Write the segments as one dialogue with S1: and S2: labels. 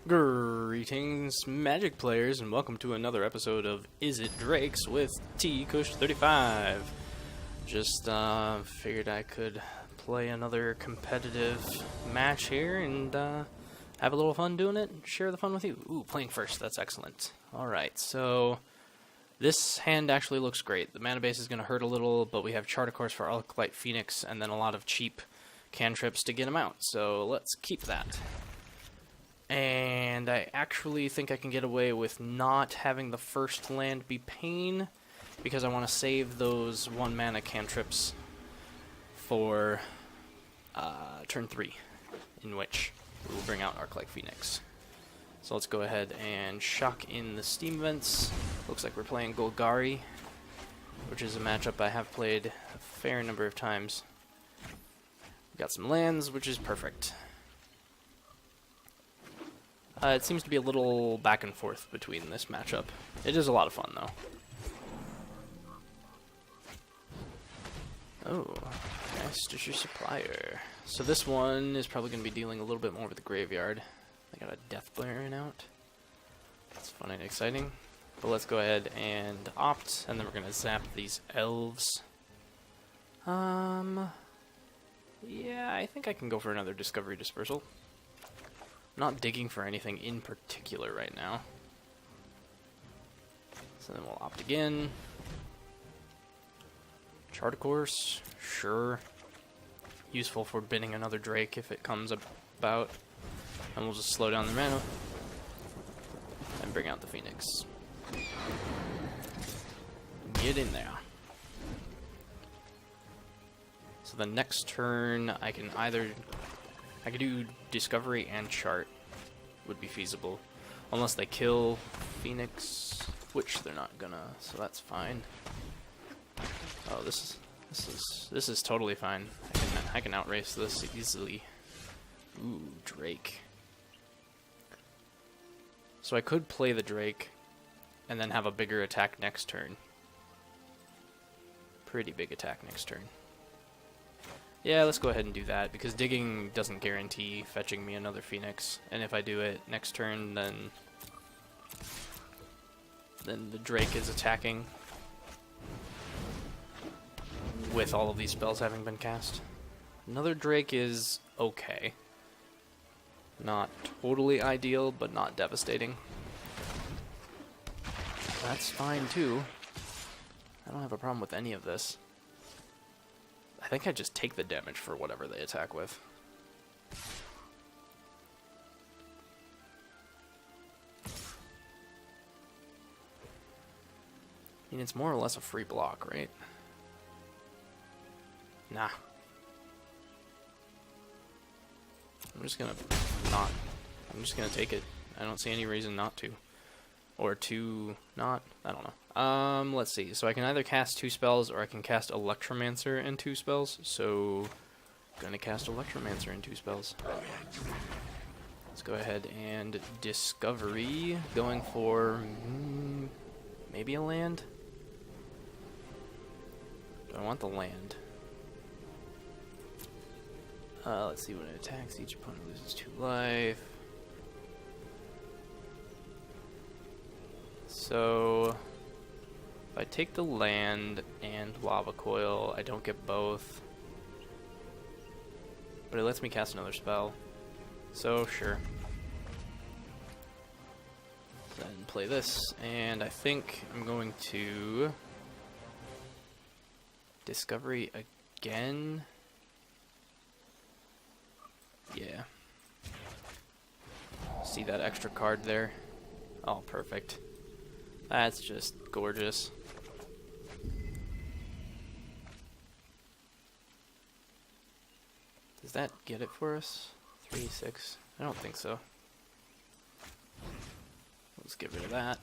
S1: Greetings, Magic players, and welcome to another episode of Izzet Drakes with T-Kush35. Just figured I could play another competitive match here and have a little fun doing it and share the fun with you. Ooh, playing first, that's excellent. Alright, so this hand actually looks great. The mana base is going to hurt a little, but we have Chart of course for Izzet Phoenix and then a lot of cheap cantrips to get him out, so let's keep that. And I actually think I can get away with not having the first land be Pain, because I want to save those 1 mana cantrips for turn 3, in which we will bring out Izzet Phoenix. So let's go ahead and shock in the Steam Vents. Looks like we're playing Golgari, which is a matchup I have played a fair number of times. We got some lands, which is perfect. It seems to be a little back and forth between this matchup. It is a lot of fun, though. Oh, Master Supplier. So this one is probably going to be dealing a little bit more with the graveyard. I got a Death Blaring out. That's fun and exciting. But let's go ahead and opt, and then we're going to zap these elves. Yeah, I think I can go for another Discovery Dispersal. I'm not digging for anything in particular right now. So then we'll opt again. Chart of course, sure. Useful for binning another Drake if it comes about. And we'll just slow down the mana. And bring out the Phoenix. Get in there. So the next turn I can do Discovery and Chart would be feasible. Unless they kill Phoenix, which they're not gonna, so that's fine. Oh, this is totally fine. I can outrace this easily. Ooh, Drake. So I could play the Drake and then have a bigger attack next turn. Pretty big attack next turn. Yeah, let's go ahead and do that, because digging doesn't guarantee fetching me another Phoenix, and if I do it next turn, then the Drake is attacking with all of these spells having been cast. Another Drake is okay. Not totally ideal, but not devastating. That's fine too. I don't have a problem with any of this. I think I just take the damage for whatever they attack with. I mean, it's more or less a free block, right? Nah. I'm just gonna take it. I don't see any reason not to. Or to not, I don't know. Let's see. So I can either cast 2 spells or I can cast Electromancer and 2 spells. So, gonna cast Electromancer and 2 spells. Let's go ahead and Discovery, going for maybe a land. Do I want the land? Let's see, when it attacks, each opponent loses 2 life. So, if I take the land and Lava Coil, I don't get both. But it lets me cast another spell. So, sure. Then play this, and I think I'm going to Discovery again. Yeah. See that extra card there? Oh, perfect. That's just gorgeous. Does that get it for us? 3, 6? I don't think so. Let's get rid of that.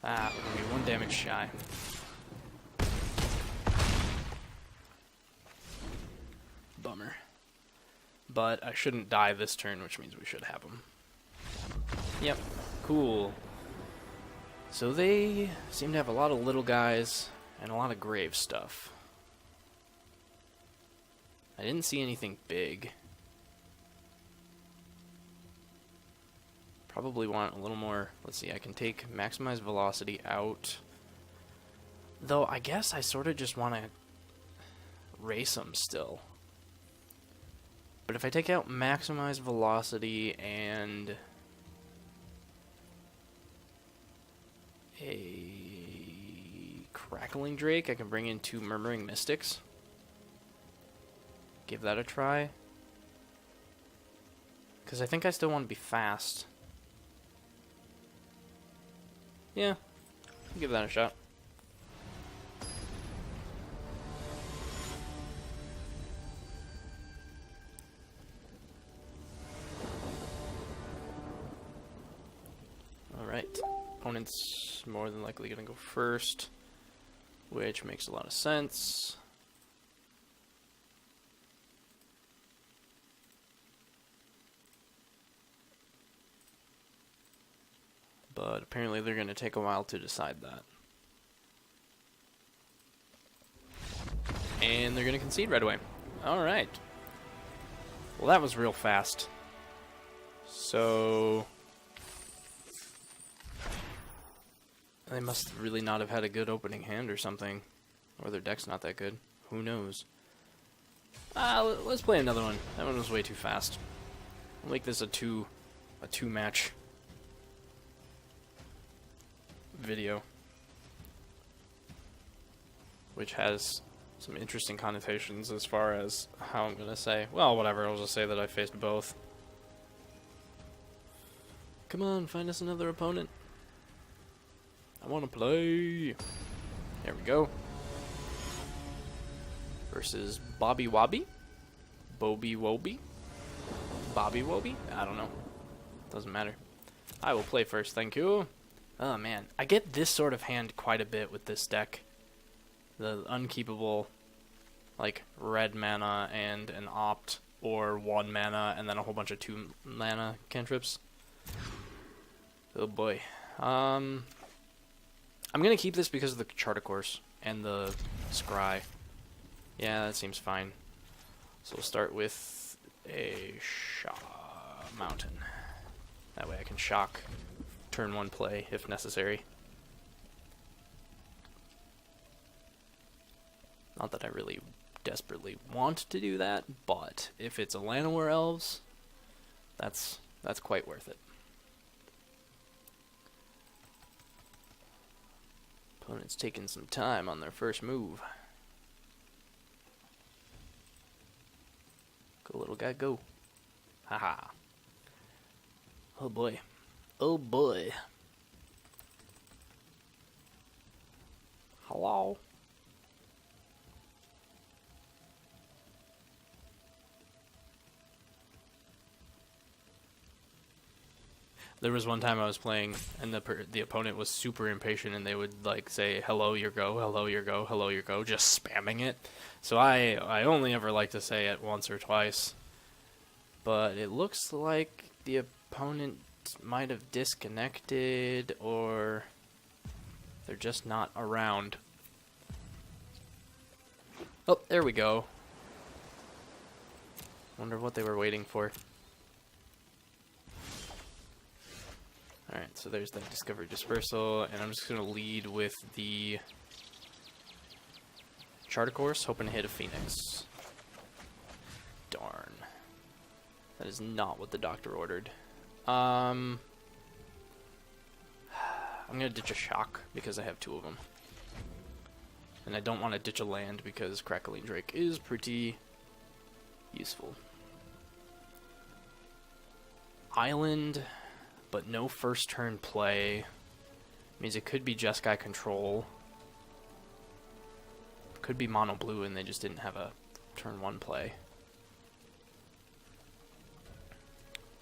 S1: Ah, we're gonna be 1 damage shy. Bummer. But I shouldn't die this turn, which means we should have them. Yep, cool. So they seem to have a lot of little guys and a lot of grave stuff. I didn't see anything big. Probably want a little more. Let's see, I can take maximize velocity out. Though, I guess I sort of just want to race them still. But if I take out maximize velocity and a crackling drake, I can bring in 2 murmuring mystics. Give that a try. Because I think I still want to be fast. Yeah, I'll give that a shot. Alright, opponent's more than likely going to go first, which makes a lot of sense. But apparently they're going to take a while to decide that. And they're going to concede right away. Alright. Well, that was real fast. So they must really not have had a good opening hand or something. Or their deck's not that good. Who knows? Let's play another one. That one was way too fast. I'll make this a two match video, which has some interesting connotations as far as how I'm gonna say. Well, whatever. I'll just say that I faced both. Come on, find us another opponent. I want to play. There we go. Versus Bobby Wobby, Bobby Wobby, Bobby Wobby. I don't know. Doesn't matter. I will play first. Thank you. Oh man, I get this sort of hand quite a bit with this deck. The unkeepable, like, red mana and an opt, or 1 mana and then a whole bunch of 2 mana cantrips. Oh boy. I'm gonna keep this because of the Charticourse and the Scry. Yeah, that seems fine. So we'll start with a Mountain. That way I can shock turn 1 play if necessary. Not that I really desperately want to do that, but if it's a Llanowar Elves, that's quite worth it. Opponent's taking some time on their first move. Go, little guy, go. Haha. Oh boy. Oh boy. Hello. There was one time I was playing, and the opponent was super impatient, and they would like say, "Hello, your go. Hello, your go. Hello, your go," just spamming it. So I only ever like to say it once or twice. But it looks like the opponent might have disconnected, or they're just not around. Oh, there we go. Wonder what they were waiting for. Alright, so there's that Discovery Dispersal, and I'm just going to lead with the Charticourse, hoping to hit a Phoenix. Darn. That is not what the doctor ordered. I'm going to ditch a Shock, because I have 2 of them. And I don't want to ditch a land, because Crackling Drake is pretty useful. Island, but no first turn play. Means it could be Jeskai control. Could be mono blue and they just didn't have a turn 1 play.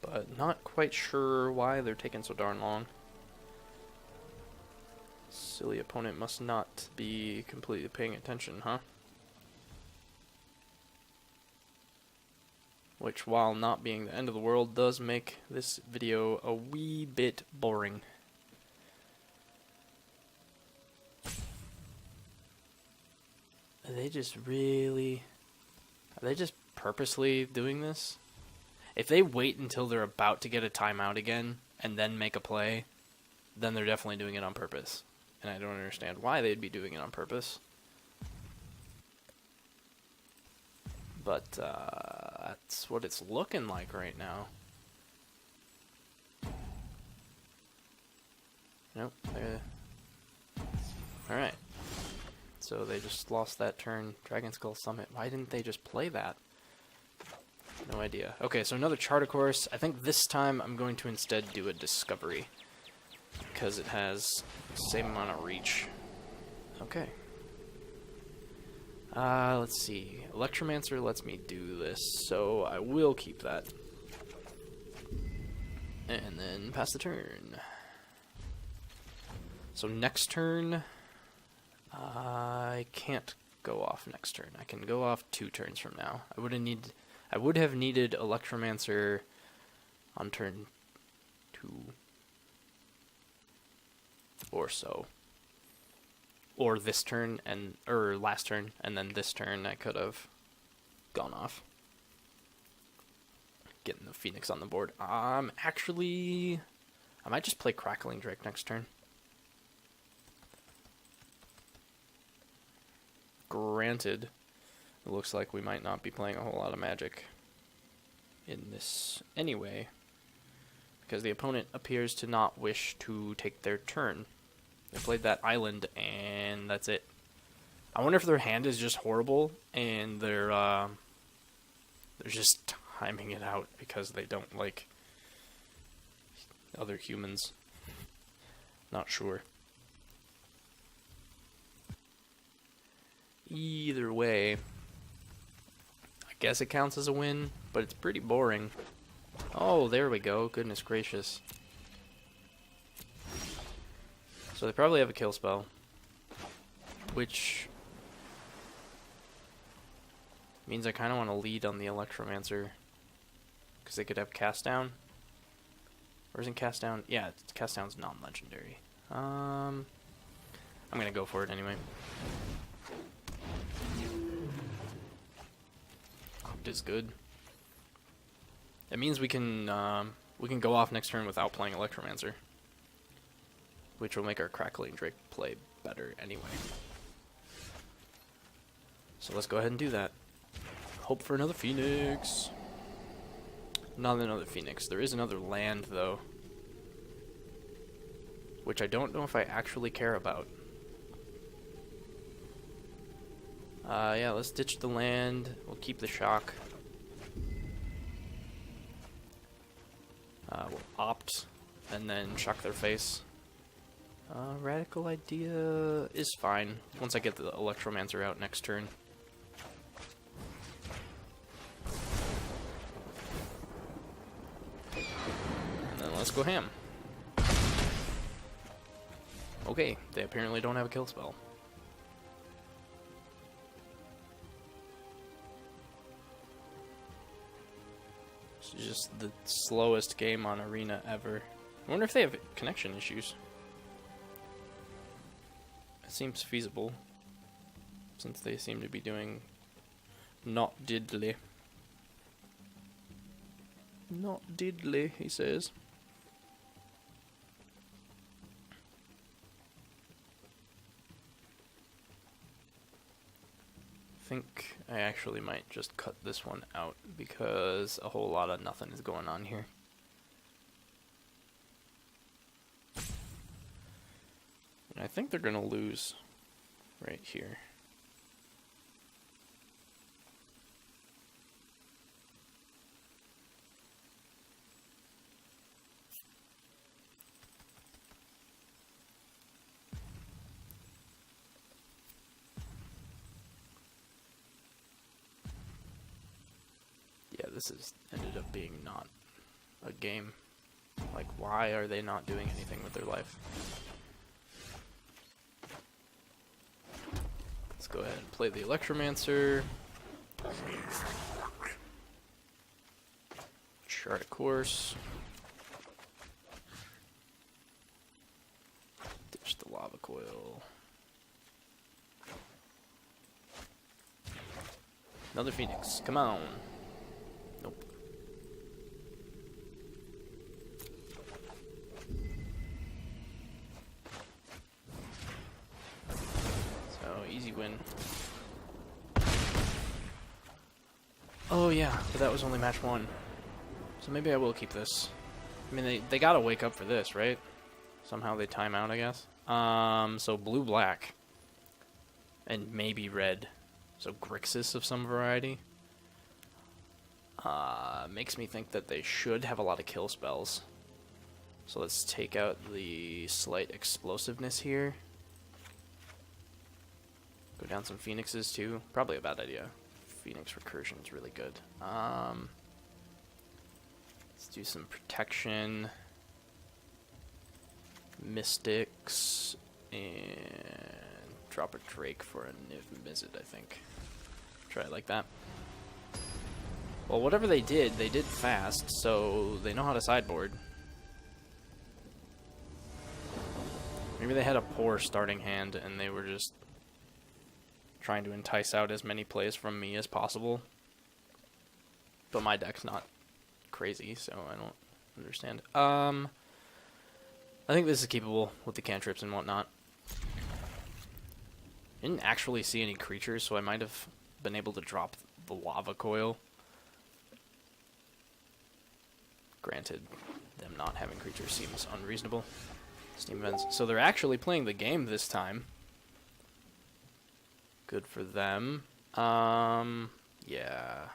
S1: But not quite sure why they're taking so darn long. Silly opponent must not be completely paying attention, huh? Which, while not being the end of the world, does make this video a wee bit boring. Are they just purposely doing this. If they wait until they're about to get a timeout again and then make a play, then they're definitely doing it on purpose. And I don't understand why they'd be doing it on purpose. But that's what it's looking like right now. Nope. Alright. So they just lost that turn. Dragon Skull Summit. Why didn't they just play that? No idea. Okay, so another charter course. I think this time I'm going to instead do a discovery, because it has the same amount of reach. Okay. Let's see. Electromancer lets me do this, so I will keep that. And then pass the turn. So next turn, I can't go off next turn. I can go off 2 turns from now. I would have needed Electromancer on turn 2 or so. Or this turn, or last turn, and then this turn I could have gone off. Getting the Phoenix on the board. Actually, I might just play Crackling Drake next turn. Granted, it looks like we might not be playing a whole lot of Magic in this anyway, because the opponent appears to not wish to take their turn. They played that island, and that's it. I wonder if their hand is just horrible, and they're just timing it out because they don't like other humans. Not sure. Either way, I guess it counts as a win, but it's pretty boring. Oh, there we go. Goodness gracious. So they probably have a kill spell, which means I kind of want to lead on the Electromancer, because they could have Cast Down. Or isn't Cast Down? Yeah, Cast Down's non-legendary. I'm going to go for it anyway. Opt is good. It means we can go off next turn without playing Electromancer, which will make our Crackling Drake play better anyway. So let's go ahead and do that. Hope for another Phoenix. Not another Phoenix. There is another land, though, which I don't know if I actually care about. Yeah, let's ditch the land. We'll keep the shock. We'll opt, and then shock their face. Radical Idea is fine once I get the Electromancer out next turn. And then let's go ham. Okay, they apparently don't have a kill spell. It's just the slowest game on Arena ever. I wonder if they have connection issues. It seems feasible, since they seem to be doing not diddly. Not diddly, he says. I think I actually might just cut this one out, because a whole lot of nothing is going on here. I think they're going to lose right here. Yeah, this has ended up being not a game. Like, why are they not doing anything with their life? Let's go ahead and play the Electromancer. Chart a course. Ditch the Lava Coil. Another Phoenix, come on. Easy win. Oh yeah, but that was only match 1. So maybe I will keep this. I mean, they gotta wake up for this, right? Somehow they time out, I guess. So blue-black. And maybe red. So Grixis of some variety. Makes me think that they should have a lot of kill spells. So let's take out the slight explosiveness here. Go down some Phoenixes too. Probably a bad idea. Phoenix recursion is really good. Let's do some protection. Mystics. And drop a Drake for a Niv Mizzet, I think. Try it like that. Well, whatever they did fast, so they know how to sideboard. Maybe they had a poor starting hand and they were just trying to entice out as many plays from me as possible. But my deck's not crazy, so I don't understand. I think this is keepable with the cantrips and whatnot. Didn't actually see any creatures, so I might have been able to drop the lava coil. Granted, them not having creatures seems unreasonable. Steam events. So they're actually playing the game this time. Good for them. Yeah.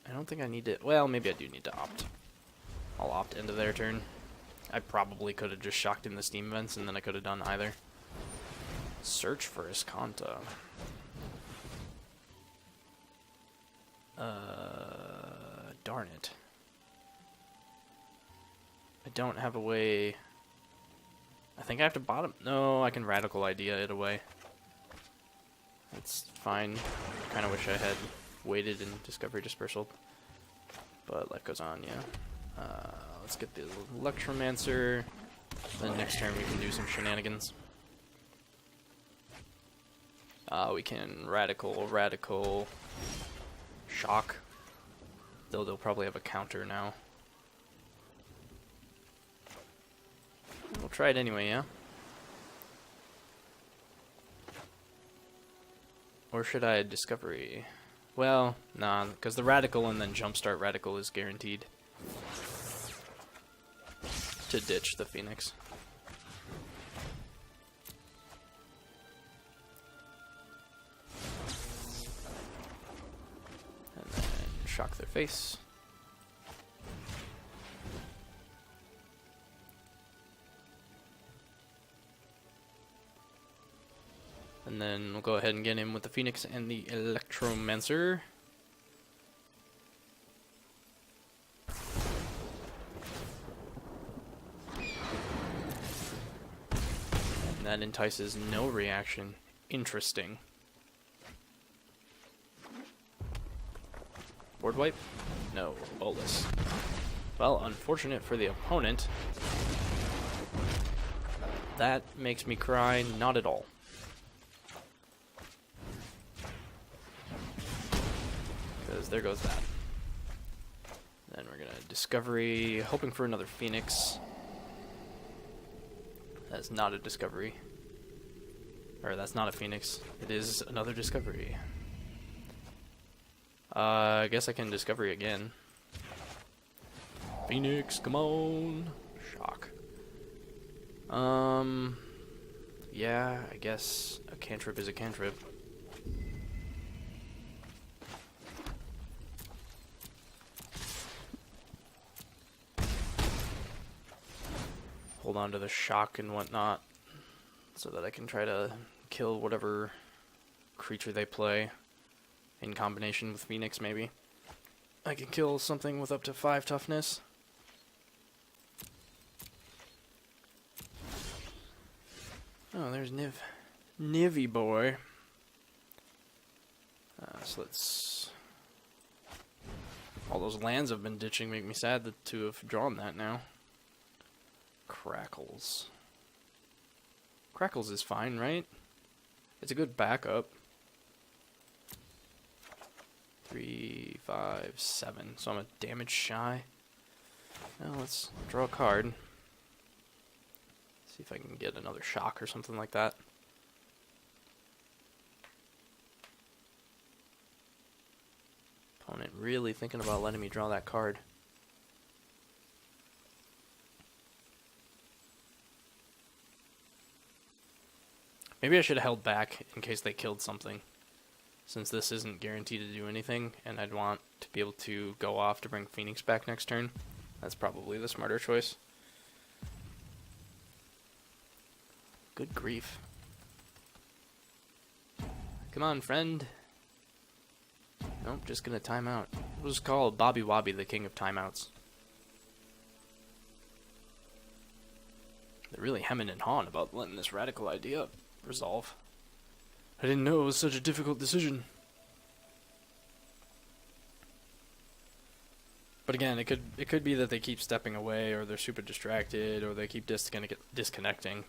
S1: I don't think I need to... Well, maybe I do need to opt. I'll opt into their turn. I probably could have just shocked in the Steam events, and then I could have done either. Search for Escanta. Darn it. I don't have a way... I think I have to bottom... No, I can Radical Idea it away. That's fine. Kind of wish I had waited in Discovery Dispersal. But life goes on, yeah. Let's get the Electromancer. Then next turn we can do some shenanigans. We can Radical, Shock. Though they'll probably have a counter now. We'll try it anyway, yeah? Or should I Discovery? Well, nah, because the Radical and then Jumpstart Radical is guaranteed to ditch the Phoenix. And then shock their face. And then we'll go ahead and get him with the Phoenix and the Electromancer. And that entices no reaction. Interesting. Board wipe? No. Bolus. Well, unfortunate for the opponent. That makes me cry not at all. There goes that. Then we're gonna Discovery, hoping for another Phoenix. That's not a Discovery. Or that's not a Phoenix. It is another Discovery. I guess I can Discovery again. Phoenix, come on! Shock. Yeah, I guess a cantrip is a cantrip. Hold on to the shock and whatnot so that I can try to kill whatever creature they play in combination with Phoenix, maybe. I can kill something with up to 5 toughness. Oh, there's Nivy boy. So let's... All those lands I've been ditching make me sad to have drawn that now. Crackles. Crackles is fine, right? It's a good backup. 3, 5, 7. So I'm a damage shy. Well, let's draw a card. See if I can get another shock or something like that. Opponent really thinking about letting me draw that card. Maybe I should have held back in case they killed something, since this isn't guaranteed to do anything, and I'd want to be able to go off to bring Phoenix back next turn. That's probably the smarter choice. Good grief. Come on, friend. Nope, just gonna time out. We'll just call Bobby Wobby the king of timeouts. They're really hemming and hawing about letting this radical idea resolve. I didn't know it was such a difficult decision. But again, it could be that they keep stepping away, or they're super distracted, or they keep disconnecting.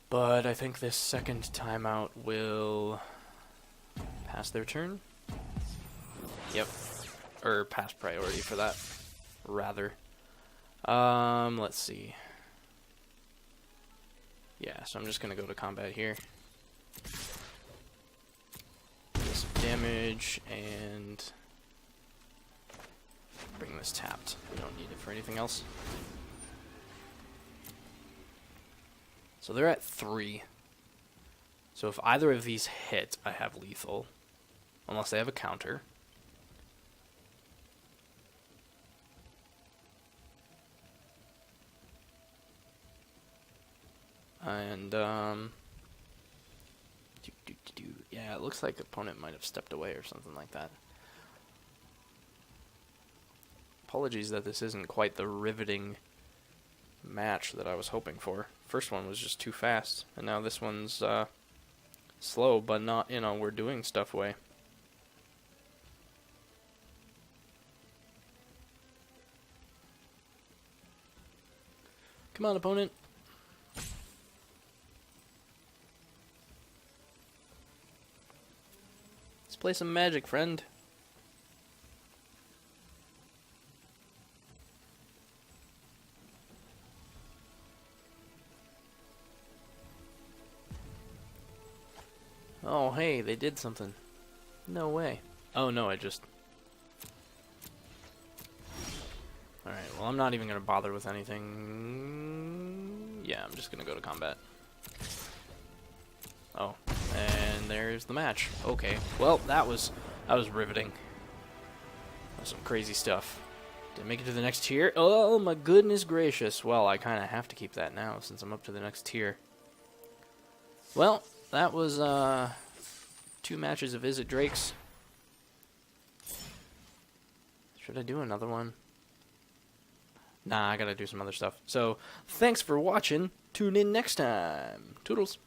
S1: But I think this second timeout will pass their turn. Yep. Or pass priority for that, rather. Let's see. Yeah, so I'm just gonna go to combat here. Do some damage and bring this tapped. We don't need it for anything else. So they're at 3. So if either of these hit, I have lethal. Unless they have a counter. And, yeah, it looks like the opponent might have stepped away or something like that. Apologies that this isn't quite the riveting match that I was hoping for. First one was just too fast, and now this one's slow, but not in a we're doing stuff way. Come on, opponent. Let's play some Magic, friend. Oh, hey, they did something. No way. Oh, no, I just... Alright, well, I'm not even going to bother with anything. Yeah, I'm just going to go to combat. Oh, and there's the match. Okay, well, that was riveting. That was some crazy stuff. Did I make it to the next tier? Oh, my goodness gracious. Well, I kind of have to keep that now since I'm up to the next tier. Well, that was 2 matches of Izzet Drakes. Should I do another one? Nah, I gotta do some other stuff. So, thanks for watching. Tune in next time. Toodles.